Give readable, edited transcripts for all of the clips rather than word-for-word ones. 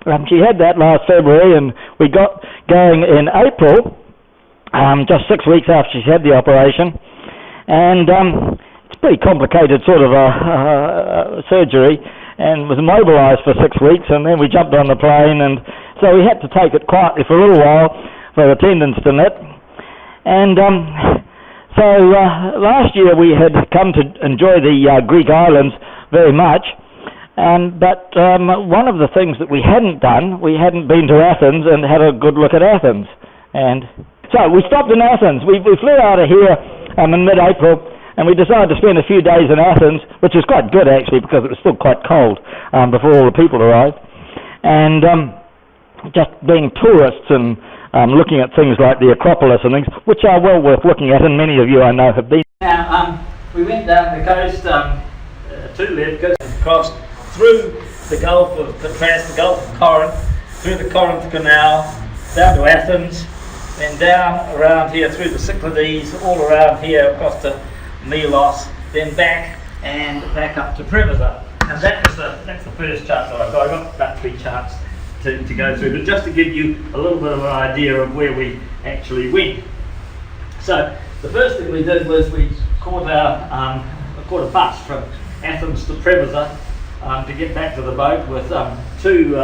She had that last February, and we got going in April, just 6 weeks after she had the operation. And it's a pretty complicated sort of surgery, and was immobilised for 6 weeks, and then we jumped on the plane, and so we had to take it quietly for a little while for the tendons to knit. And so last year we had come to enjoy the Greek islands very much. But one of the things that we hadn't done, we hadn't been to Athens and had a good look at Athens. And so we stopped in Athens. We flew out of here in mid-April, and we decided to spend a few days in Athens, which was quite good actually, because it was still quite cold before all the people arrived. And just being tourists and looking at things like the Acropolis and things, which are well worth looking at, and many of you I know have been. Now, we went down the coast to Levkos, across through the Gulf of Patras, the Gulf of Corinth, through the Corinth Canal, down to Athens, then down around here through the Cyclades, all around here across to Milos, then back and back up to Preveza. And that's the first chart that I've got. I've got about 3 charts to go through, but just to give you a little bit of an idea of where we actually went. So the first thing we did was we caught a bus from Athens to Preveza to get back to the boat with 2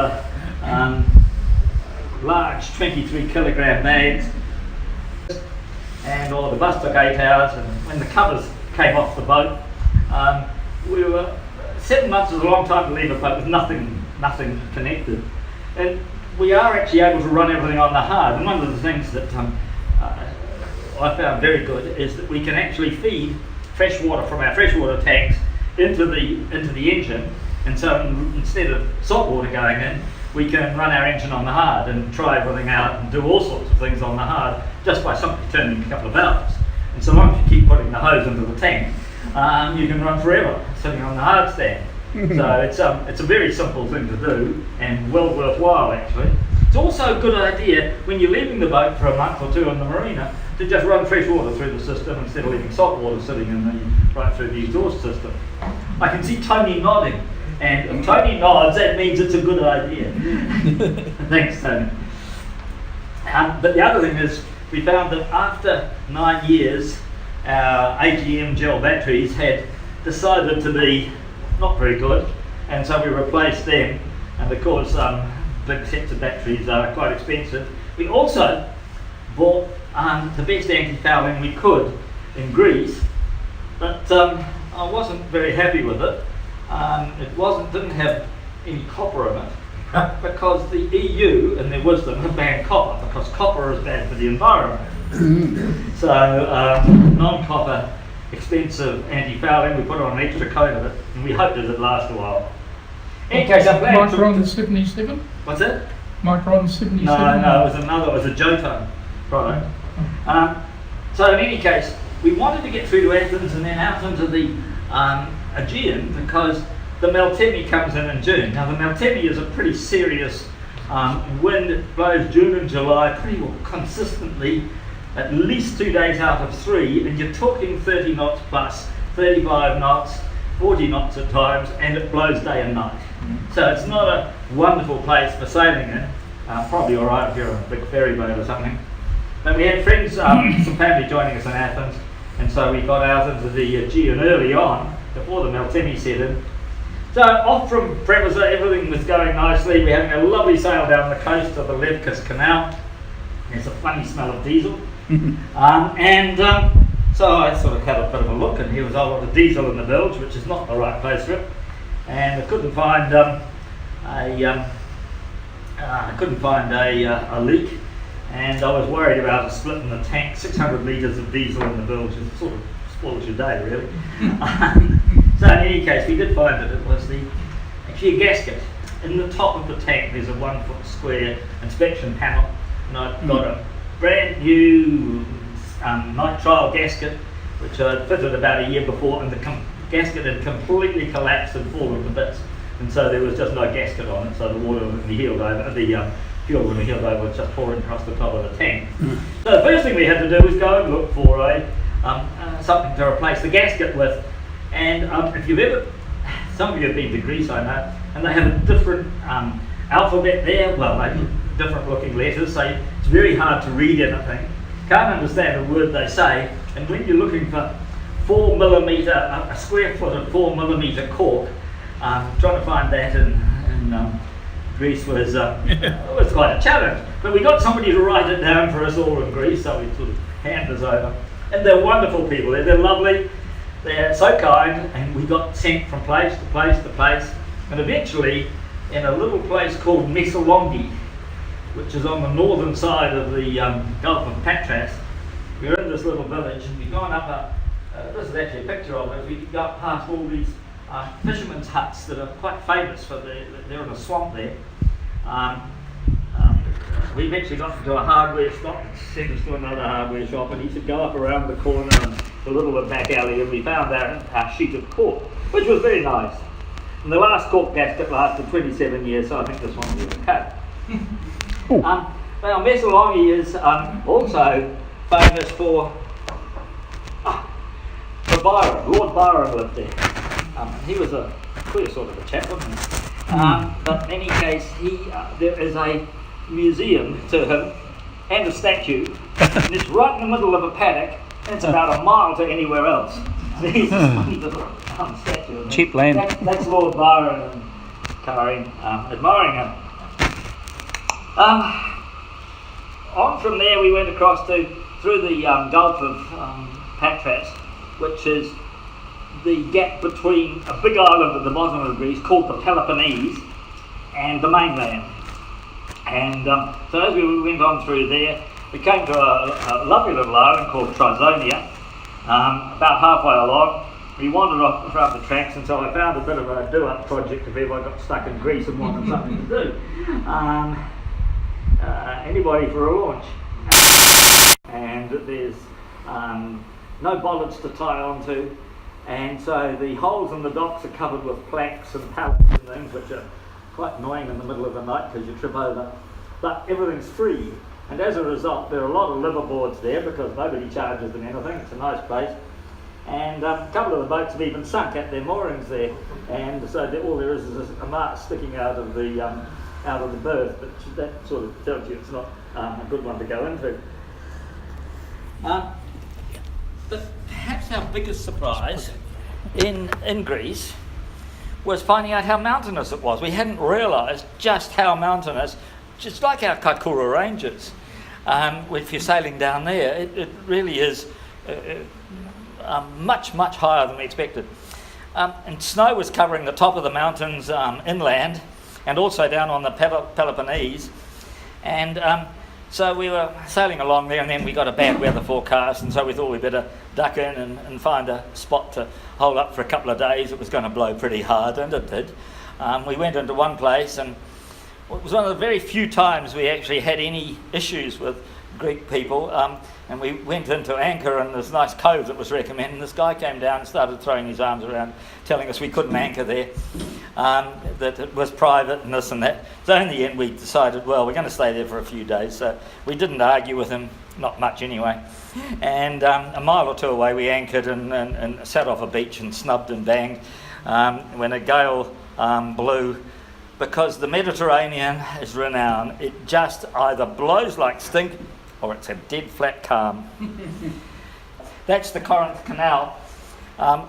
large 23 kilogram bags, and the bus took 8 hours, and when the covers came off the boat, we were 7 months is a long time to leave a boat with nothing connected, and we are actually able to run everything on the hard. And one of the things that I found very good is that we can actually feed fresh water from our freshwater tanks into the engine, and so instead of salt water going in, we can run our engine on the hard and try everything out and do all sorts of things on the hard just by simply turning a couple of valves. And so long as you keep putting the hose into the tank, you can run forever sitting on the hard stand. So it's a very simple thing to do, and well worthwhile actually. It's also a good idea when you're leaving the boat for a month or 2 on the marina to just run fresh water through the system instead of leaving salt water sitting right through the exhaust system. I can see Tony nodding, and if Tony nods, that means it's a good idea. Thanks, Tony. But the other thing is, we found that after 9 years, our AGM gel batteries had decided to be not very good, and so we replaced them. And of course, big sets of batteries are quite expensive. We also bought the best anti-fouling we could in Greece, but I wasn't very happy with it. It didn't have any copper in it, because the EU, in their wisdom, have banned copper because copper is bad for the environment. So non-copper, expensive anti-fouling, we put on an extra coat of it, and we hoped it would last a while. In case I Micron 77? What's that? Micron 77? No, it was a Jotun product. So in any case, we wanted to get through to Athens and then out into the Aegean, because the Meltemi comes in June. Now the Meltemi is a pretty serious wind. It blows June and July pretty well consistently, at least 2 days out of 3, and you're talking 30 knots plus, 35 knots, 40 knots at times, and it blows day and night. So it's not a wonderful place for sailing in. Probably alright if you're on a big ferry boat or something. But we had friends, some family joining us in Athens, and so we got out into the Aegean early on, before the Meltemi set in. So off from Preveza, everything was going nicely. We're having a lovely sail down the coast of the Levkos Canal. There's a funny smell of diesel. So I sort of had a bit of a look, and here was a lot of diesel in the bilge, which is not the right place for it. And I couldn't find a leak, and I was worried about a split in the tank. 600 litres of diesel in the bilge is sort of spoils your day, really. So in any case, we did find that it was actually a gasket. In the top of the tank, there's a 1 foot square inspection panel, and I've got a brand new nitrile gasket, which I'd fitted about a year before, and the gasket had completely collapsed and fallen to bits, and so there was just no gasket on it, so the water when we heeled over, the fuel when we heeled over was just pouring across the top of the tank. So the first thing we had to do was go and look for something to replace the gasket with. And if you've ever, some of you have been to Greece, I know, and they have a different alphabet there, well, maybe different looking letters, so it's very hard to read anything. Can't understand a word they say, and when you're looking for 4mm, a square foot of 4mm cork, trying to find that in Greece was quite a challenge. But we got somebody to write it down for us all in Greece, so we sort of hand us over. And they're wonderful people, they're lovely, they're so kind, and we got sent from place to place to place, and eventually in a little place called Messalongi, which is on the northern side of the Gulf of Patras. We were in this little village, and we'd gone up this is actually a picture of it. We got past all these fishermen's huts that are quite famous for they're in a swamp there. We eventually got into a hardware shop, sent us to another hardware shop, and he said go up around the corner and the little back alley, and we found our sheet of cork, which was very nice. And the last cork gasket lasted 27 years, so I think this one will be okay. Now Messalongi is also famous for Byron. Lord Byron lived there. He was a queer sort of a chap, wasn't he? But in any case, there is a museum to him and a statue, and it's right in the middle of a paddock, and it's about a mile to anywhere else. There's this little statue. Cheap land. That's Lord Byron and Karin admiring him. On from there, we went across through the Gulf of Patras, which is the gap between a big island at the bottom of Greece called the Peloponnese and the mainland. And so as we went on through there, we came to a lovely little island called Trizonia. About halfway along, we wandered off around the tracks, and so I found a bit of a do-up project if ever I got stuck in Greece and wanted something to do. Anybody for a launch? And there's no bollards to tie onto, and so the holes in the docks are covered with planks and pallets and things, which are quite annoying in the middle of the night because you trip over. But everything's free, and as a result there are a lot of liverboards there because nobody charges them anything. It's a nice place, and a couple of the boats have even sunk at their moorings there, and so all there is a mast sticking out of the berth, but that sort of tells you it's not a good one to go into. But perhaps our biggest surprise in Greece was finding out how mountainous it was. We hadn't realised just how mountainous, just like our Kaikoura Ranges. If you're sailing down there, it really is much, much higher than we expected. And snow was covering the top of the mountains inland, and also down on the Peloponnese. And so we were sailing along there, and then we got a bad weather forecast, and so we thought we'd better duck in and find a spot to hold up for a couple of days. It was going to blow pretty hard, and it did. We went into one place, and it was one of the very few times we actually had any issues with Greek people, and we went into anchor in this nice cove that was recommended, and this guy came down and started throwing his arms around, telling us we couldn't anchor there, that it was private and this and that. So in the end we decided, well, we're going to stay there for a few days, so we didn't argue with him, not much anyway. And a mile or two away we anchored and sat off a beach and snubbed and banged when a gale blew, because the Mediterranean is renowned. It just either blows like stink or it's a dead flat calm. That's the Corinth Canal.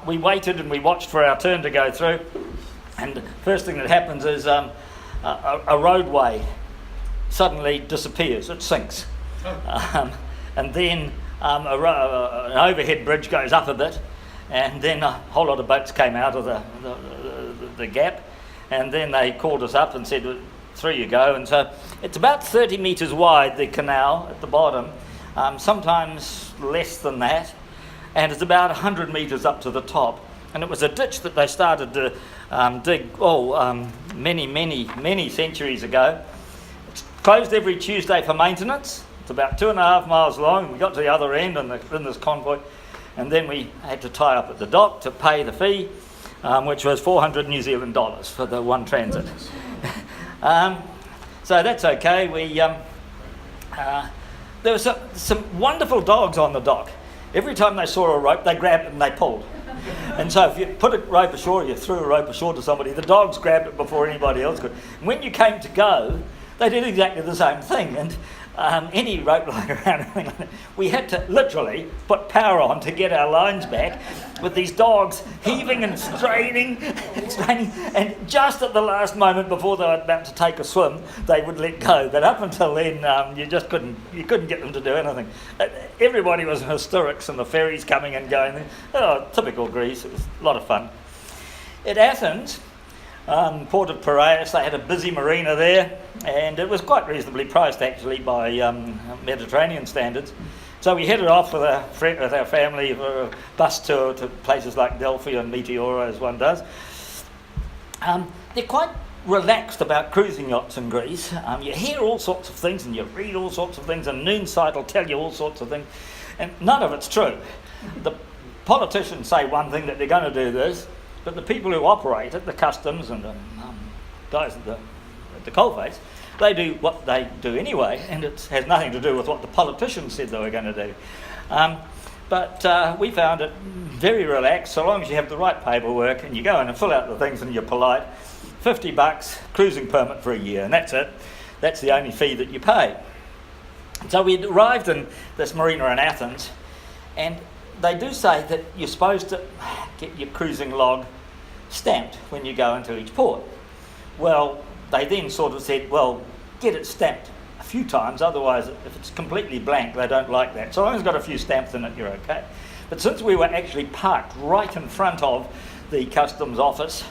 We waited and we watched for our turn to go through, and the first thing that happens is a roadway suddenly disappears, it sinks. And then an overhead bridge goes up a bit, and then a whole lot of boats came out of the gap, and then they called us up and said, through you go. And so it's about 30 metres wide, the canal at the bottom, sometimes less than that, and it's about 100 metres up to the top. And it was a ditch that they started to dig many centuries ago. It's closed every Tuesday for maintenance. It's about 2.5 miles long. We got to the other end in this convoy, and then we had to tie up at the dock to pay the fee, which was 400 New Zealand dollars for the one transit. So that's okay. There were some wonderful dogs on the dock. Every time they saw a rope, they grabbed it and they pulled. And so if you put a rope ashore, you threw a rope ashore to somebody, the dogs grabbed it before anybody else could. And when you came to go, they did exactly the same thing. And any rope lying around, we had to literally put power on to get our lines back with these dogs heaving and straining, and just at the last moment before they were about to take a swim, they would let go. But up until then, you just couldn't get them to do anything. Everybody was in hysterics, and the ferries coming and going. Oh, typical Greece. It was a lot of fun. At Athens, port of Piraeus, they had a busy marina there, and it was quite reasonably priced actually by Mediterranean standards. So we headed off with our family for a bus tour to places like Delphi and Meteora, as one does. They're quite relaxed about cruising yachts in Greece. You hear all sorts of things and you read all sorts of things, and Noonside will tell you all sorts of things, and none of it's true. The politicians say one thing, that they're going to do this, but the people who operate it, the customs and the guys at the coalface, they do what they do anyway, and it has nothing to do with what the politicians said they were going to do. But we found it very relaxed, so long as you have the right paperwork and you go in and fill out the things and you're polite. $50 cruising permit for a year, and that's it. That's the only fee that you pay. So we arrived in this marina in Athens, and they do say that you're supposed to get your cruising log stamped when you go into each port. Well, they then sort of said, well, get it stamped a few times, otherwise if it's completely blank, they don't like that. So long as it's got a few stamps in it, you're okay. But since we were actually parked right in front of the customs office,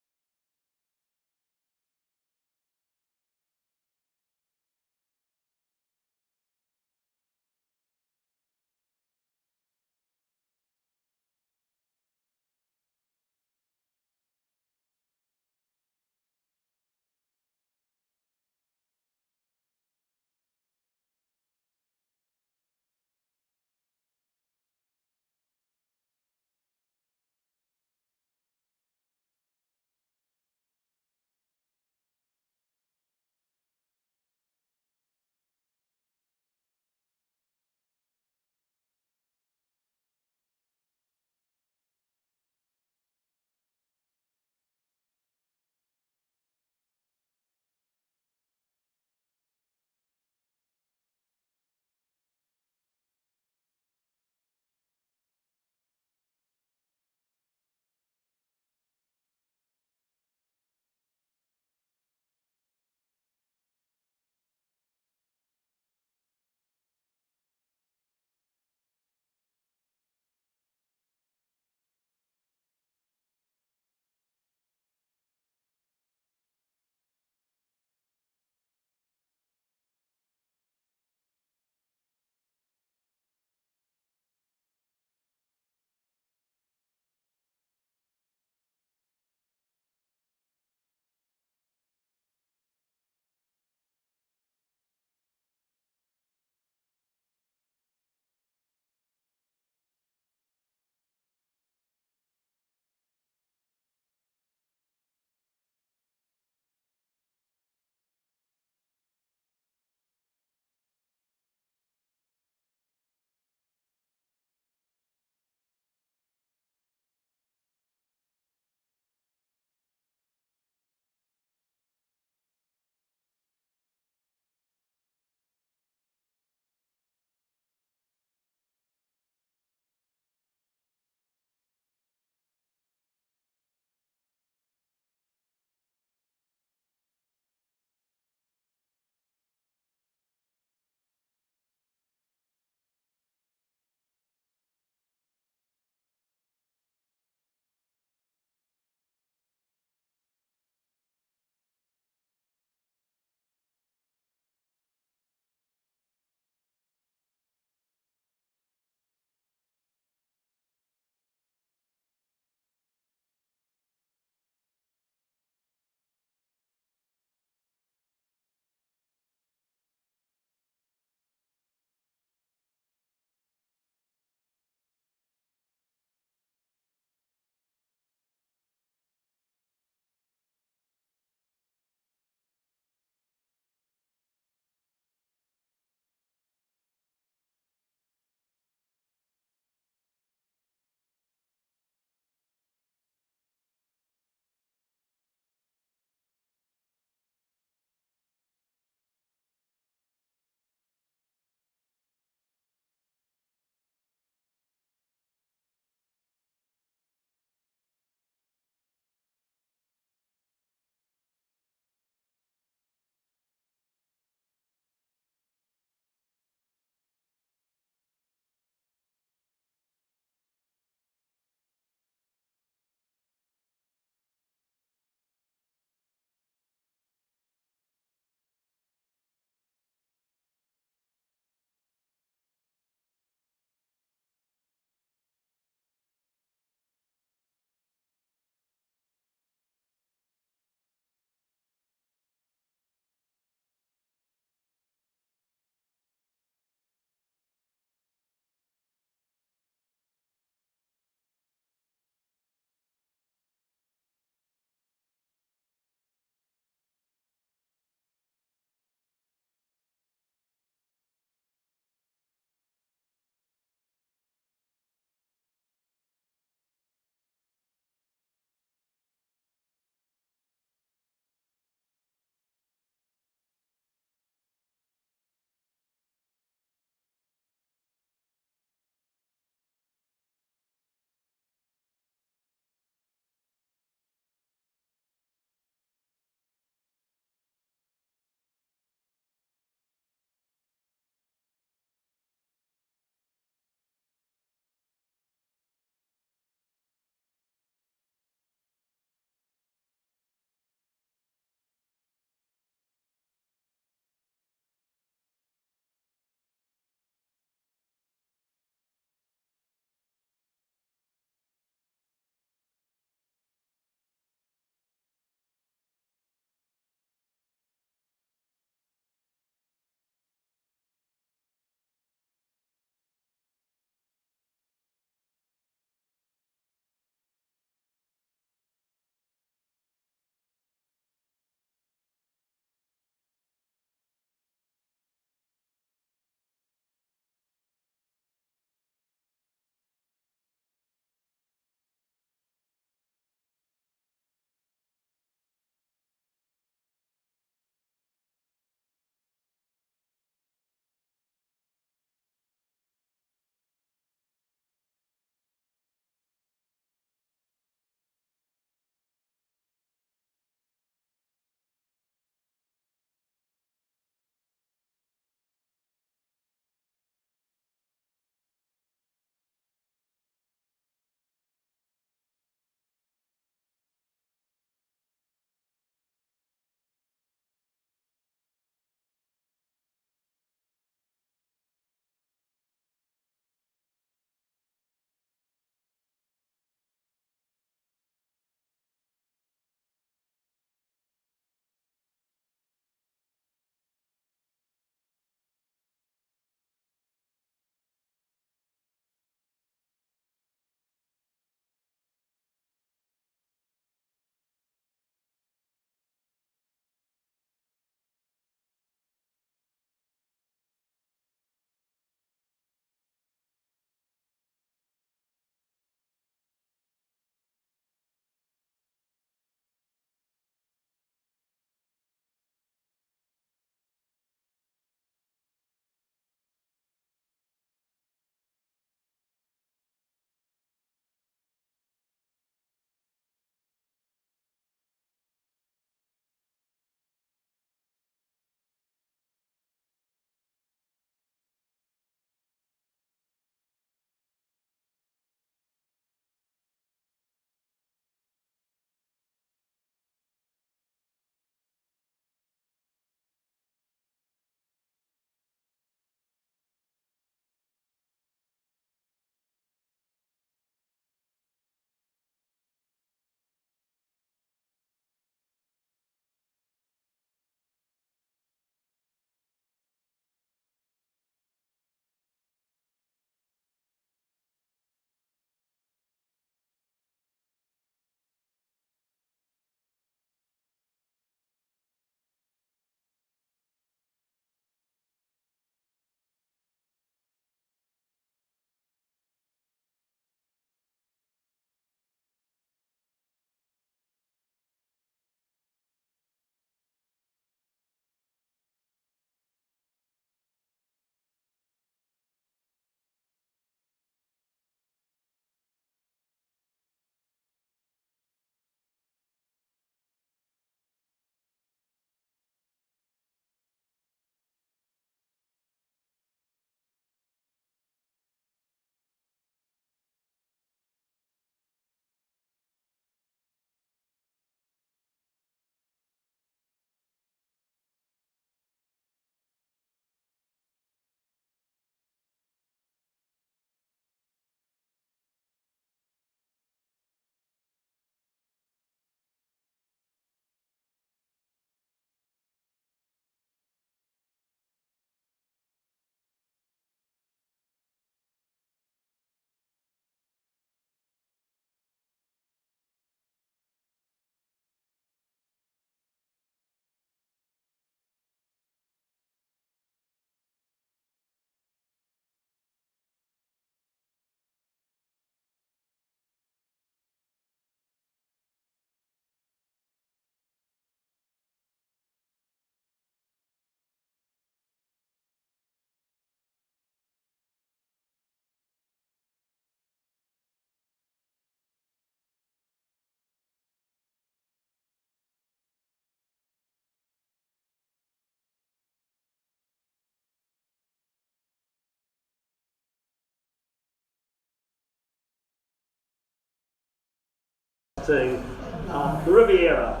to the Riviera,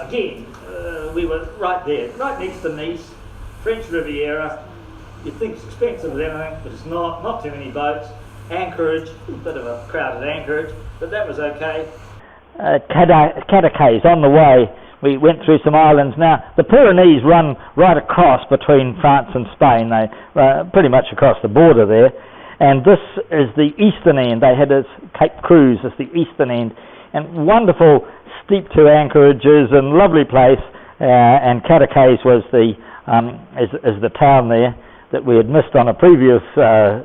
again, we were right there, right next to Nice, French Riviera. You'd think it's expensive as anything, but it's not. Not too many boats. Anchorage, a bit of a crowded Anchorage, but that was okay. Cadaqués on the way. We went through some islands. Now, the Pyrenees run right across between France and Spain. They pretty much across the border there. And this is the eastern end. They had this Cape Cruz as the eastern end. And wonderful steep to anchorages and lovely place. And Cadaqués was is the town there that we had missed on a previous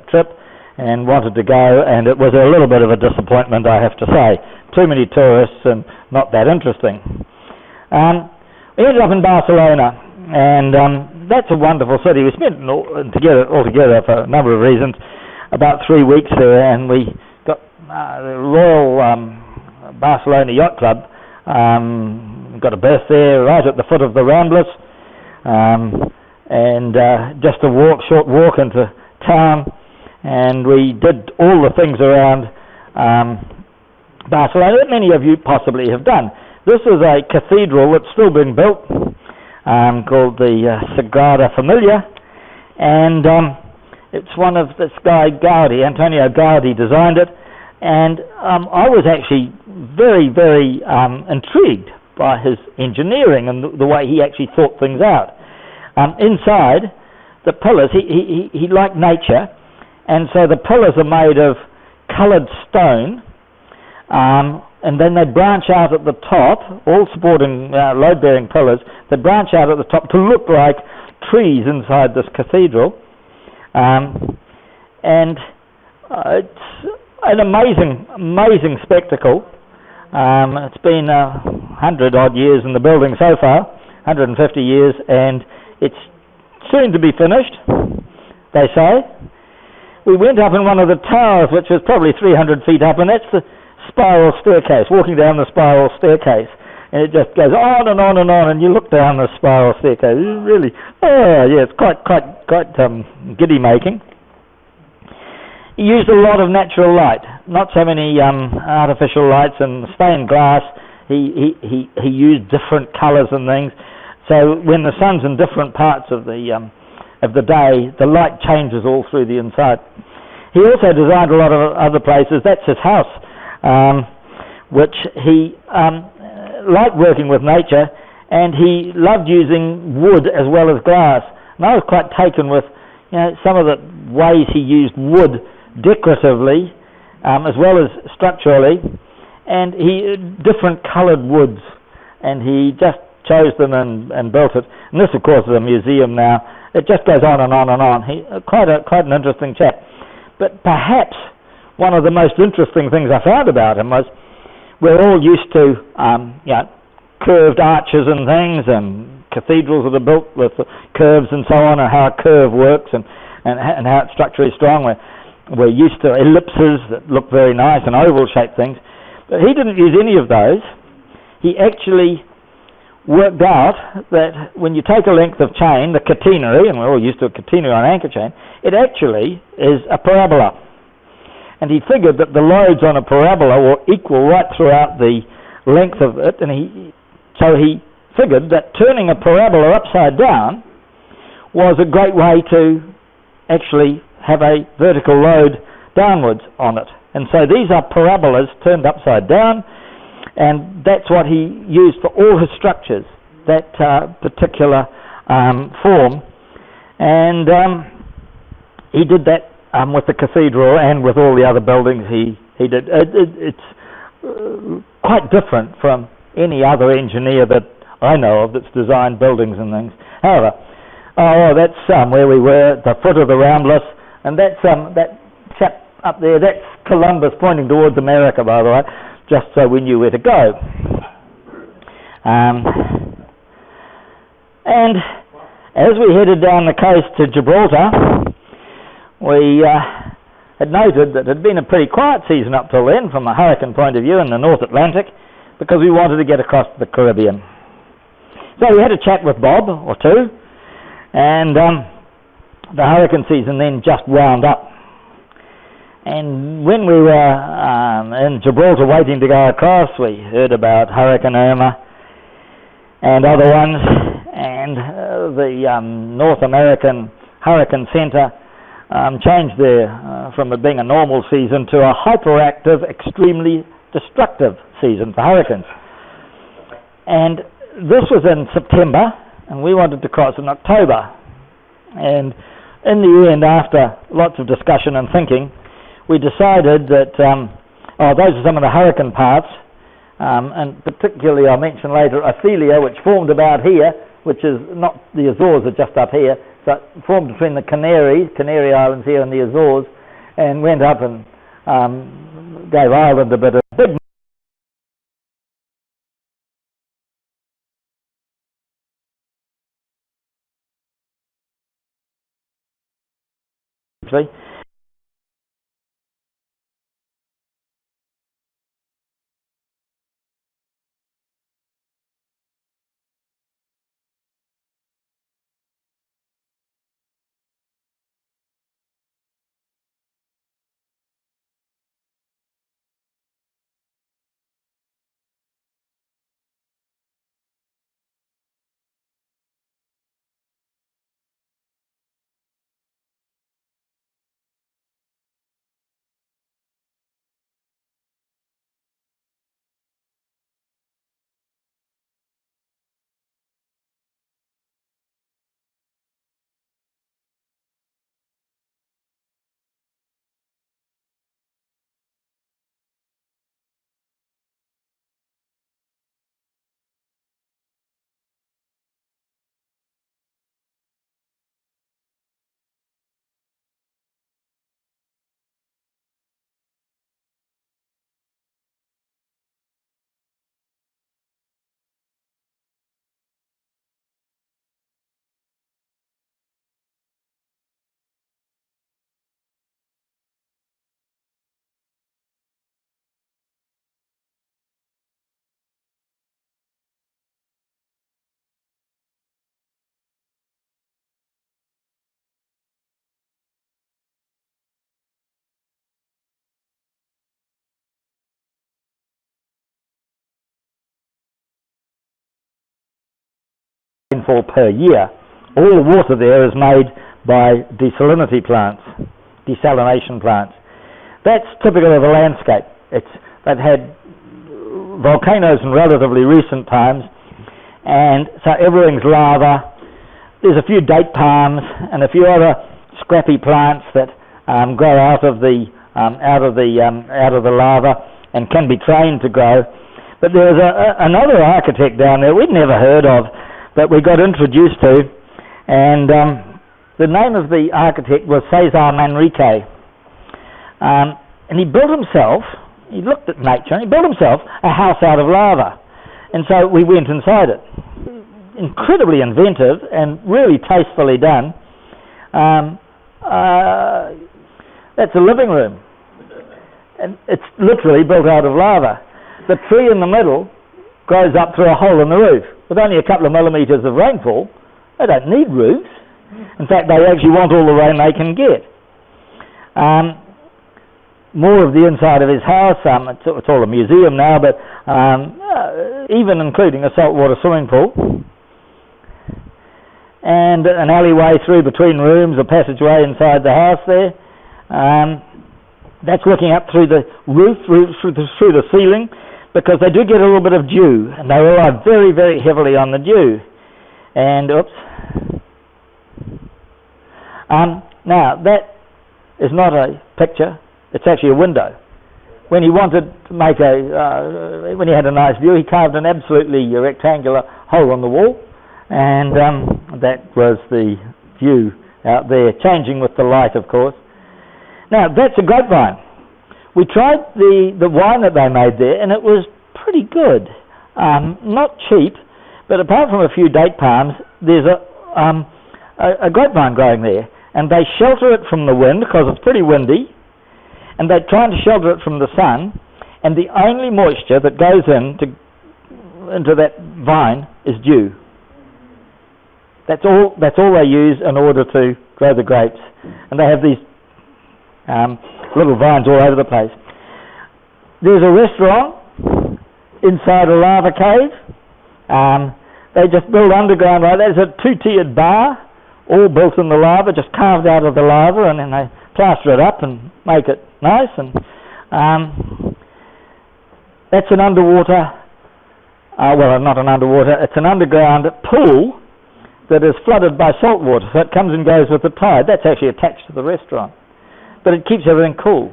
trip and wanted to go. And it was a little bit of a disappointment, I have to say. Too many tourists and not that interesting. We ended up in Barcelona, and that's a wonderful city. We spent altogether for a number of reasons about 3 weeks there, and we got the Royal Barcelona Yacht Club. Got a berth there right at the foot of the Ramblers, and just a short walk into town, and we did all the things around Barcelona that many of you possibly have done. This is a cathedral that's still being built called the Sagrada Familia, and it's one of this guy Gaudi, Antonio Gaudi, designed it, and I was actually very, very intrigued by his engineering and the way he actually thought things out. Inside, the pillars, he liked nature, and so the pillars are made of coloured stone, and then they branch out at the top, all supporting load-bearing pillars. They branch out at the top to look like trees inside this cathedral. And it's an amazing spectacle. It's been 100-odd years in the building so far, 150 years, and it's soon to be finished, they say. We went up in one of the towers, which was probably 300 feet up, and that's the spiral staircase, walking down the spiral staircase, and it just goes on and on and on, and you look down the spiral staircase. It's really, it's quite giddy making. He used a lot of natural light, not so many artificial lights and stained glass. He used different colours and things, so when the sun's in different parts of the day, the light changes all through the inside. He also designed a lot of other places. That's his house, which he liked working with nature, and he loved using wood as well as glass. And I was quite taken with some of the ways he used wood decoratively as well as structurally, and he different coloured woods, and he just chose them and built it. And this, of course, is a museum now. It just goes on and on and on. He quite an interesting chap. But perhaps one of the most interesting things I found about him was we're all used to curved arches and things, and cathedrals that are built with curves and so on, and how a curve works and how its structure is strong. We're used to ellipses that look very nice and oval-shaped things. But he didn't use any of those. He actually worked out that when you take a length of chain, the catenary, and we're all used to a catenary on anchor chain, it actually is a parabola. And he figured that the loads on a parabola were equal right throughout the length of it, and so he figured that turning a parabola upside down was a great way to actually have a vertical load downwards on it. And so these are parabolas turned upside down, and that's what he used for all his structures, that particular form. And he did that with the cathedral and with all the other buildings he did. It's quite different from any other engineer that I know of that's designed buildings and things. However, that's where we were, at the foot of the Ramblers, and that's that chap up there, that's Columbus pointing towards America, by the way, just so we knew where to go. And as we headed down the coast to Gibraltar, we had noted that it had been a pretty quiet season up till then from a hurricane point of view in the North Atlantic, because we wanted to get across to the Caribbean. So we had a chat with Bob or two, and the hurricane season then just wound up. And when we were in Gibraltar waiting to go across, we heard about Hurricane Irma and other ones, and the North American Hurricane Center changed from it being a normal season to a hyperactive, extremely destructive season for hurricanes. And this was in September, and we wanted to cross in October. And in the end, after lots of discussion and thinking, we decided that, those are some of the hurricane paths, and particularly I'll mention later Ophelia, which formed about here, which is not, the Azores are just up here, so it formed between the Canary Islands here and the Azores, and went up and gave Ireland a bit of big rainfall per year. All the water there is made by desalination plants. That's typical of the landscape. They've had volcanoes in relatively recent times, and so everything's lava. There's a few date palms and a few other scrappy plants that grow out of the lava and can be trained to grow. But there's another architect down there we'd never heard of that we got introduced to, and the name of the architect was Cesar Manrique, and he looked at nature and he built himself a house out of lava, and so we went inside it. Incredibly inventive and really tastefully done. That's a living room, and it's literally built out of lava. The tree in the middle grows up through a hole in the roof. With only a couple of millimetres of rainfall, they don't need roofs. In fact, they actually want all the rain they can get. More of the inside of his house, it's all a museum now, but even including a saltwater swimming pool, and an alleyway through between rooms, a passageway inside the house there. That's looking up through the roof, through the ceiling, because they do get a little bit of dew, and they rely very, very heavily on the dew. And, now, that is not a picture, it's actually a window. When he wanted to make when he had a nice view, he carved an absolutely rectangular hole on the wall, and that was the view out there, changing with the light, of course. Now, that's a grapevine. We tried the wine that they made there, and it was pretty good. Not cheap, but apart from a few date palms, there's a grapevine growing there, and they shelter it from the wind because it's pretty windy, and they're trying to shelter it from the sun, and the only moisture that goes into that vine is dew. That's all they use in order to grow the grapes, and they have these Little vines all over the place. There's a restaurant inside a lava cave. They just build underground like that. There's a two-tiered bar, all built in the lava, just carved out of the lava, and then they plaster it up and make it nice. And that's an underwater, well, not an underwater, it's an underground pool that is flooded by salt water, so it comes and goes with the tide. That's actually attached to the restaurant, but it keeps everything cool.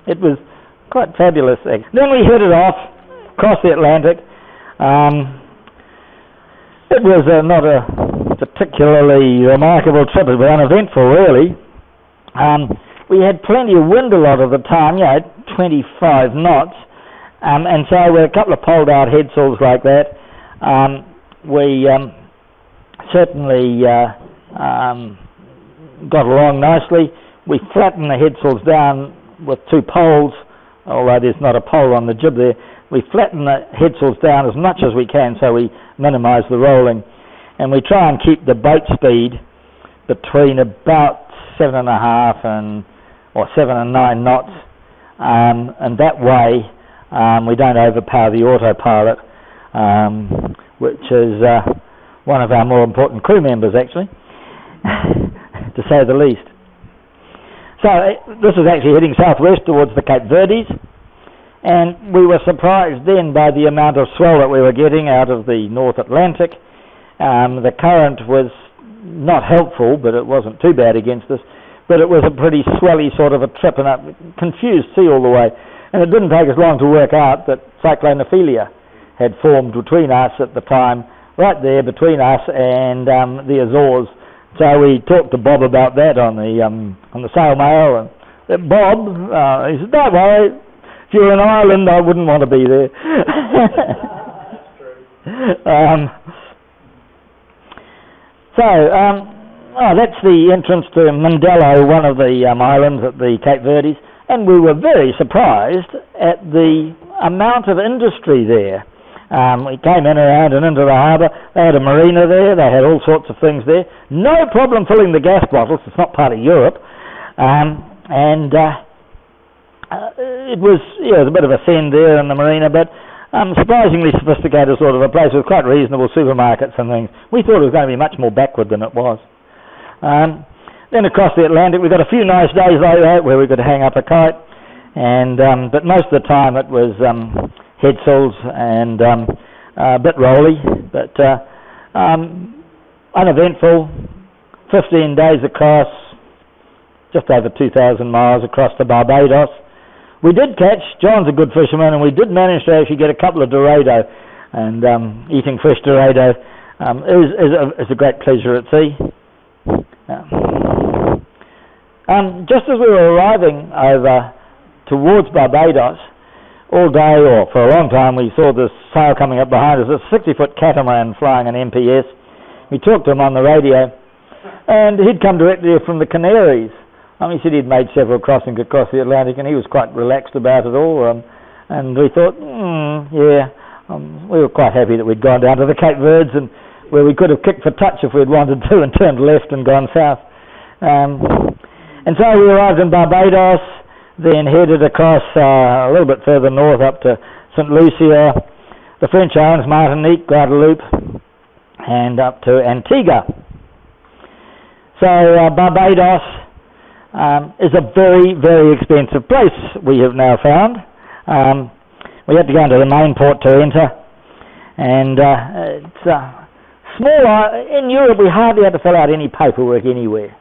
It was quite fabulous. Then we headed off across the Atlantic. It was not a particularly remarkable trip. It was uneventful, really. We had plenty of wind a lot of the time, 25 knots, and so with a couple of pulled out headsails like that, we certainly got along nicely. We flattened the headsails down with two poles, although there's not a pole on the jib there. We flatten the headsails down as much as we can so we minimise the rolling, and we try and keep the boat speed between about 7.5 or 7 and 9 knots, and that way we don't overpower the autopilot, which is one of our more important crew members, actually, to say the least. So this is actually heading southwest towards the Cape Verdes, and we were surprised then by the amount of swell that we were getting out of the North Atlantic. The current was not helpful, but it wasn't too bad against us, but it was a pretty swelly sort of a trip and a confused sea all the way, and it didn't take us long to work out that Cyclone Ophelia had formed between us at the time, right there between us and the Azores. So we talked to Bob about that on the Sail Mail, and Bob, he said, don't worry, if you're an island, I wouldn't want to be there. That's the entrance to Mindelo, one of the islands at the Cape Verdes, and we were very surprised at the amount of industry there. We came in around and into the harbour. They had a marina there. They had all sorts of things there. No problem filling the gas bottles. It's not part of Europe. It was a bit of a send there in the marina, but surprisingly sophisticated sort of a place with quite reasonable supermarkets and things. We thought it was going to be much more backward than it was. Then across the Atlantic, we got a few nice days like that where we could hang up a kite, but most of the time it was headsails and a bit rolly, but uneventful. 15 days across, just over 2,000 miles across to Barbados. We did catch, John's a good fisherman, and we did manage to actually get a couple of dorado, and eating fresh dorado is a great pleasure at sea. Just as we were arriving over towards Barbados, all day, or for a long time, we saw this sail coming up behind us, a 60-foot catamaran flying an MPS. We talked to him on the radio, and he'd come directly from the Canaries. He said he'd made several crossings across the Atlantic, and he was quite relaxed about it all. And we thought, we were quite happy that we'd gone down to the Cape Verdes, and where we could have kicked for touch if we'd wanted to, and turned left and gone south. And so we arrived in Barbados, then headed across a little bit further north up to St. Lucia, the French Islands, Martinique, Guadeloupe, and up to Antigua. So Barbados is a very, very expensive place, we have now found. We had to go into the main port to enter, and it's small. In Europe, we hardly had to fill out any paperwork anywhere.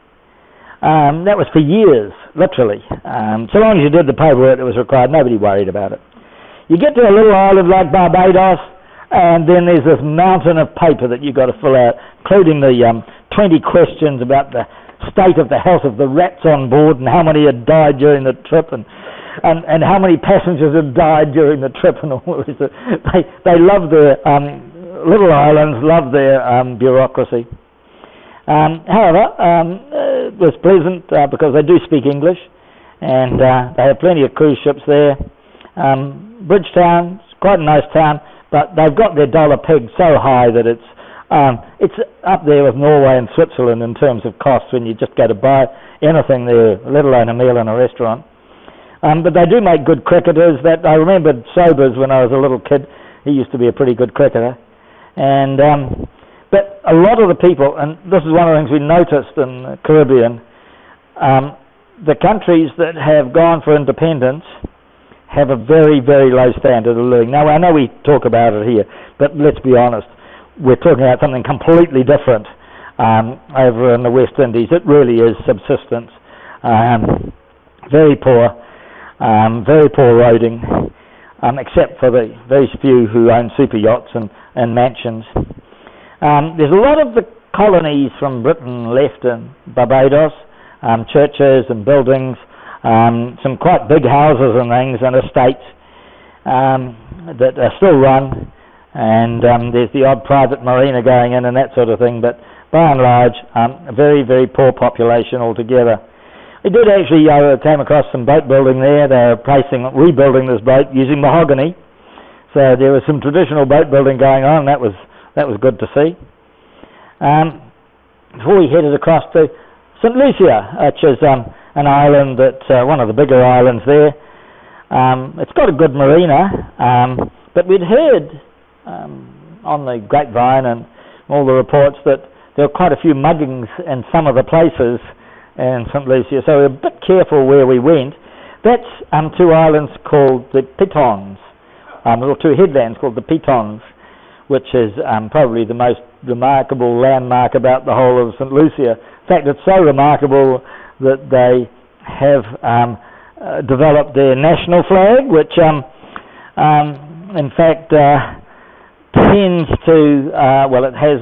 That was for years, literally. So long as you did the paperwork that was required, nobody worried about it. You get to a little island like Barbados, and then there's this mountain of paper that you've got to fill out, including the 20 questions about the state of the health of the rats on board, and how many had died during the trip, and how many passengers had died during the trip, and all this. They love their little islands, love their bureaucracy. However, it was pleasant because they do speak English, and they have plenty of cruise ships there. Bridgetown, it's quite a nice town, but they've got their dollar pegged so high that it's It's up there with Norway and Switzerland in terms of costs when you just go to buy anything there, let alone a meal in a restaurant. But they do make good cricketers. That I remembered Sobers when I was a little kid. He used to be a pretty good cricketer. And but a lot of the people, and this is one of the things we noticed in the Caribbean, the countries that have gone for independence have a very, very low standard of living. Now, I know we talk about it here, but let's be honest. We're talking about something completely different over in the West Indies. It really is subsistence. Very poor roading, except for the very few who own super yachts and mansions. There's a lot of the colonies from Britain left in Barbados, churches and buildings, some quite big houses and things and estates that are still run, and there's the odd private marina going in and that sort of thing, but by and large a very, very poor population altogether. We did actually came across some boat building there. They're rebuilding this boat using mahogany, so there was some traditional boat building going on. That was good to see. Before we headed across to St. Lucia, which is an island that one of the bigger islands there. It's got a good marina, but we'd heard on the grapevine and all the reports that there were quite a few muggings in some of the places in St. Lucia, so we were a bit careful where we went. That's two islands called the Pitons, little two headlands called the Pitons, which is probably the most remarkable landmark about the whole of St. Lucia. In fact, it's so remarkable that they have developed their national flag, which in fact tends to, it has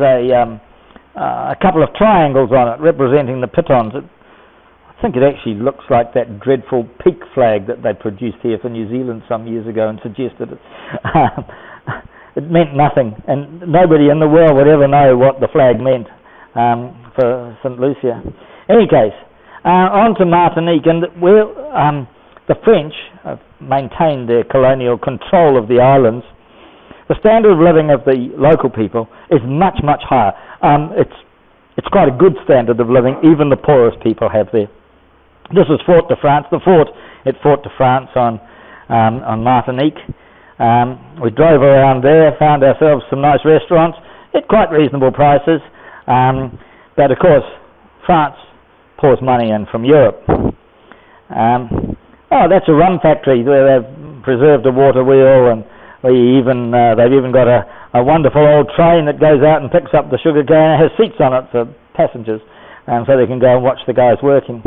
a couple of triangles on it representing the Pitons. I think it actually looks like that dreadful peak flag that they produced here for New Zealand some years ago and suggested it. It meant nothing, and nobody in the world would ever know what the flag meant for St. Lucia. In any case, on to Martinique, and where the French have maintained their colonial control of the islands, the standard of living of the local people is much, much higher. It's quite a good standard of living, even the poorest people have there. This is Fort de France, the fort at Fort de France on Martinique. We drove around there, found ourselves some nice restaurants at quite reasonable prices, but of course France pours money in from Europe. That's a rum factory where they've preserved a water wheel, and they've even got a wonderful old train that goes out and picks up the sugar cane. It has seats on it for passengers, so they can go and watch the guys working.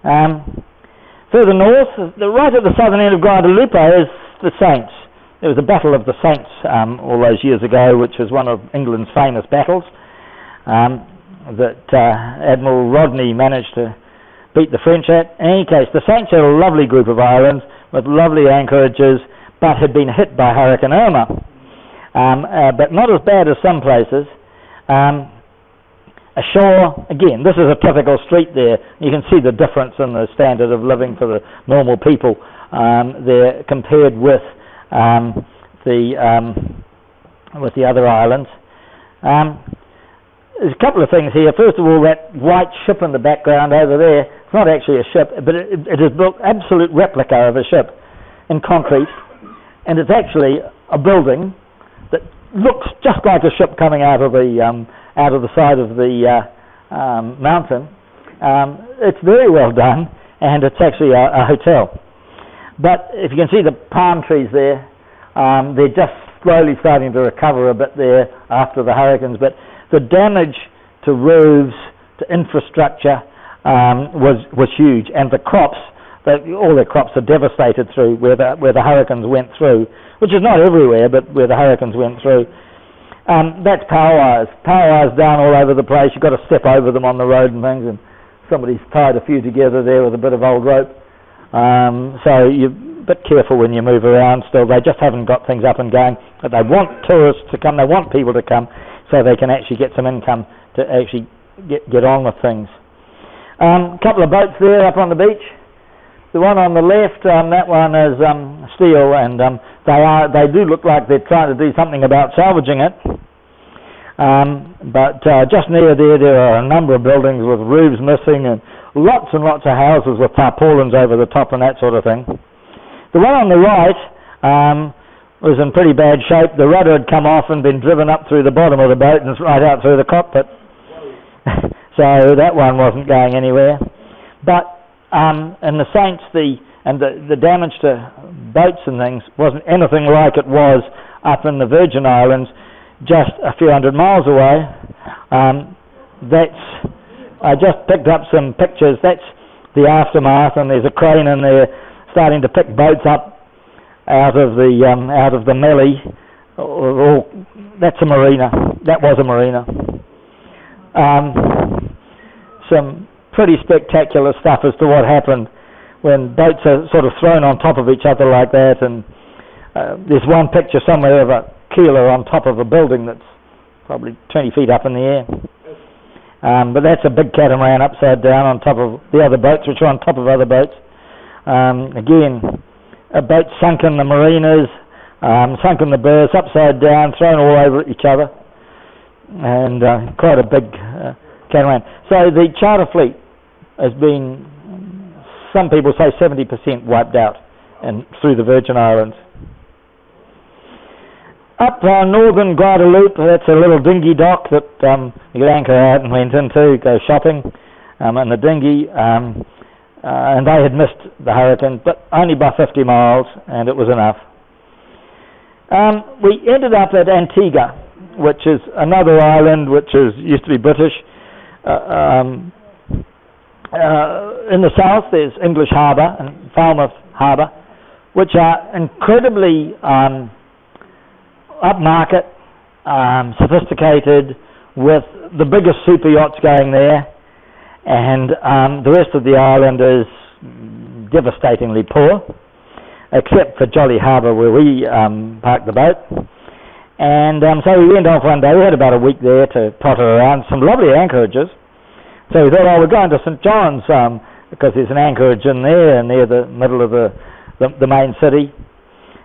Further north, right at the southern end of Guadeloupe, is the Saints. There was a Battle of the Saints all those years ago, which was one of England's famous battles that Admiral Rodney managed to beat the French at. In any case, the Saints are a lovely group of islands with lovely anchorages, but had been hit by Hurricane Irma, but not as bad as some places. Ashore, again, this is a typical street there. You can see the difference in the standard of living for the normal people there compared with the other islands. There's a couple of things here. First of all, that white ship in the background over there, it's not actually a ship, but it is built absolute replica of a ship in concrete, and it's actually a building that looks just like a ship coming out of the side of the mountain. It's very well done, and it's actually a hotel. But if you can see the palm trees there, they're just slowly starting to recover a bit there after the hurricanes, but the damage to roofs, to infrastructure was huge, and the crops, all their crops are devastated through where the hurricanes went through, which is not everywhere, but where the hurricanes went through. That's power wires. Power wires down all over the place. You've got to step over them on the road and things, and somebody's tied a few together there with a bit of old rope. So you're a bit careful when you move around still. They just haven't got things up and going, but they want tourists to come, they want people to come so they can actually get some income to actually get on with things. A couple of boats there up on the beach. The one on the left, that one is steel, and they do look like they're trying to do something about salvaging it. But just near there are a number of buildings with roofs missing and lots of houses with tarpaulins over the top and that sort of thing. The one on the right was in pretty bad shape. The rudder had come off and been driven up through the bottom of the boat and right out through the cockpit. So that one wasn't going anywhere. But in the Saints, the damage to boats and things wasn't anything like it was up in the Virgin Islands, just a few hundred miles away. I just picked up some pictures. That's the aftermath, and there's a crane in there starting to pick boats up out of the melee. That's a marina. That was a marina. Some pretty spectacular stuff as to what happened when boats are sort of thrown on top of each other like that. And there's one picture somewhere of a keeler on top of a building that's probably 20 feet up in the air. But that's a big catamaran upside down on top of the other boats, which are on top of other boats. Again, a boat sunk in the marinas, sunk in the berths, upside down, thrown all over each other, and quite a big catamaran. So the charter fleet has been, some people say 70% wiped out and through the Virgin Islands. Up northern Guadalupe, that's a little dinghy dock that you could anchor out and went into, go shopping in the dinghy, and they had missed the hurricane, but only by 50 miles, and it was enough. We ended up at Antigua, which is another island which used to be British. In the south there's English Harbour and Falmouth Harbour, which are incredibly upmarket, sophisticated, with the biggest super yachts going there, and the rest of the island is devastatingly poor, except for Jolly Harbour where we parked the boat. And so we went off one day. We had about a week there to potter around, some lovely anchorages. So we thought, we're going to St John's because there's an anchorage in there near the middle of the main city.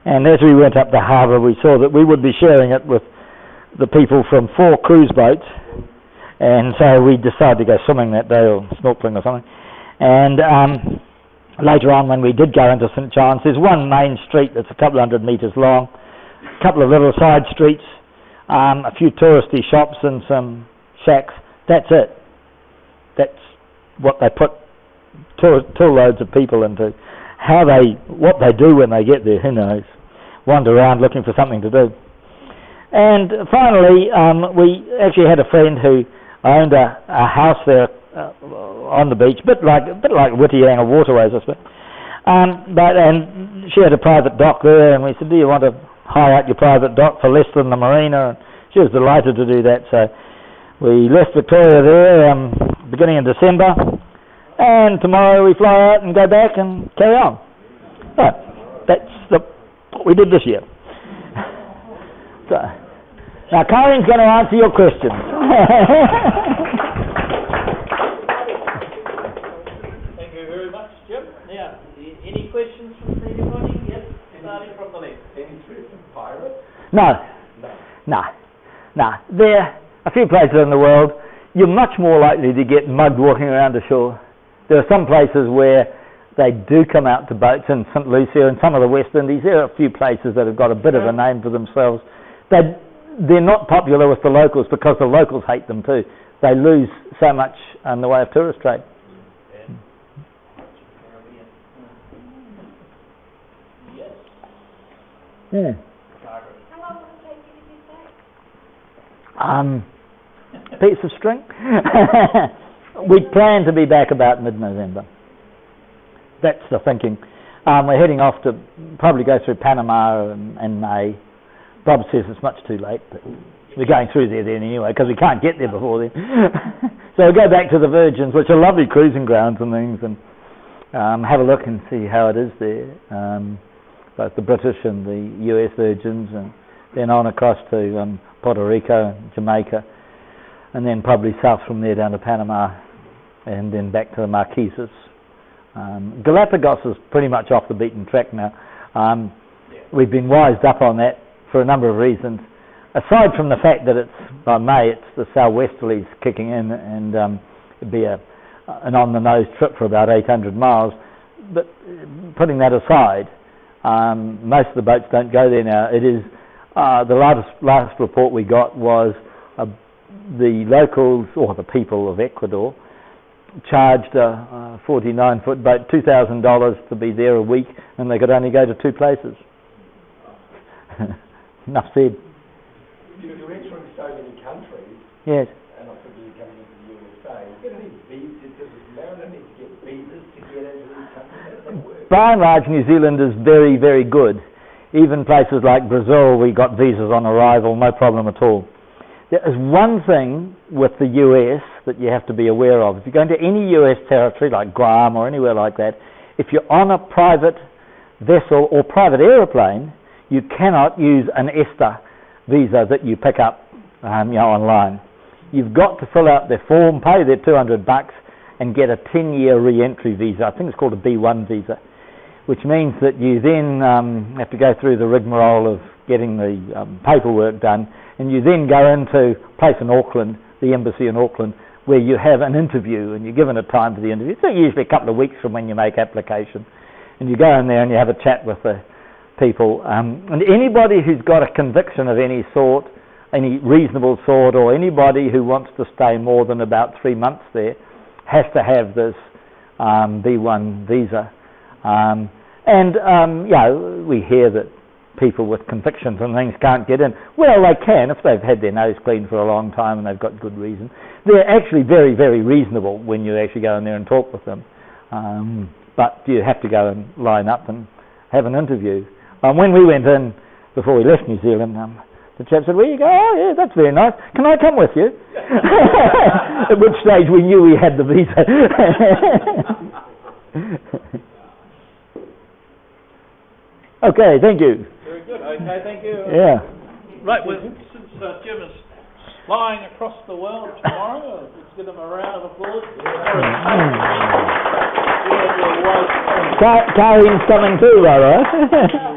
And as we went up the harbour, we saw that we would be sharing it with the people from 4 cruise boats. And so we decided to go swimming that day, or snorkeling or something. And later on, when we did go into St John's, there's one main street that's a couple hundred metres long, a couple of little side streets, a few touristy shops and some shacks. That's it. That's what they put tour loads of people into. What they do when they get there, who knows? Wander around looking for something to do. And finally, we actually had a friend who owned a house there on the beach, a bit like Whittianga Waterways, I suppose. And she had a private dock there, and we said, do you want to hire out your private dock for less than the marina? And she was delighted to do that. So we left Victoria there beginning in December, and tomorrow we fly out and go back and carry on. Right, that's what we did this year. So, now Karin's going to answer your questions. Thank you very much, Jim. Now, any questions from anybody? Yes, starting from the left. Any threats of pirates? No. There are a few places in the world you're much more likely to get mugged walking around the shore. There are some places where they do come out to boats in St Lucia and some of the West Indies. There are a few places that have got a bit of a name for themselves. They're not popular with the locals because the locals hate them too. They lose so much in the way of tourist trade. Yeah. How long will it take you to get back? Piece of string. We plan to be back about mid-November. That's the thinking. We're heading off to probably go through Panama in May. Bob says it's much too late, but we're going through there then anyway because we can't get there before then. So we'll go back to the Virgins, which are lovely cruising grounds and things, and have a look and see how it is there. Both the British and the US Virgins, and then on across to Puerto Rico and Jamaica, and then probably south from there down to Panama, and then back to the Marquesas. Galapagos is pretty much off the beaten track now. We've been wised up on that for a number of reasons. aside from the fact that it's by May, it's the southwesterlies kicking in, and it'd be an on-the-nose trip for about 800 miles. But putting that aside, most of the boats don't go there now. It is the last report we got was the locals, or the people of Ecuador, charged a 49-foot boat $2,000 to be there a week, and they could only go to 2 places. Enough said. You're entering so many countries. Yes. And I think you're coming into the USA. You don't need visas. Does Maryland need to get visas to get into these countries? How does that work? By and large, New Zealand is very, very good. Even places like Brazil, we got visas on arrival, no problem at all. There is one thing with the US that you have to be aware of. If you go into any US territory, like Guam or anywhere like that, if you're on a private vessel or private aeroplane, you cannot use an ESTA visa that you pick up online. You've got to fill out their form, pay their $200 and get a 10-year re-entry visa. I think it's called a B1 visa, which means that you then have to go through the rigmarole of getting the paperwork done, and you then go into a place in Auckland, the embassy in Auckland, where you have an interview, and you're given a time for the interview. It's usually a couple of weeks from when you make application, and you go in there and you have a chat with the people, and anybody who's got a conviction of any sort, any reasonable sort, or anybody who wants to stay more than about 3 months there has to have this B1 visa. We hear that people with convictions and things can't get in. Well, they can if they've had their nose clean for a long time and they've got good reason. They're actually very, very reasonable when you actually go in there and talk with them. But you have to go and line up and have an interview. When we went in, before we left New Zealand, the chap said, "Where you go?" "Oh, yeah, that's very nice. Can I come with you?" At which stage we knew we had the visa. Okay, thank you. Very good. Okay, thank you. Yeah. Right, well, since Jim is flying across the world tomorrow, let's give him a round of applause. Karin's coming too, by the way.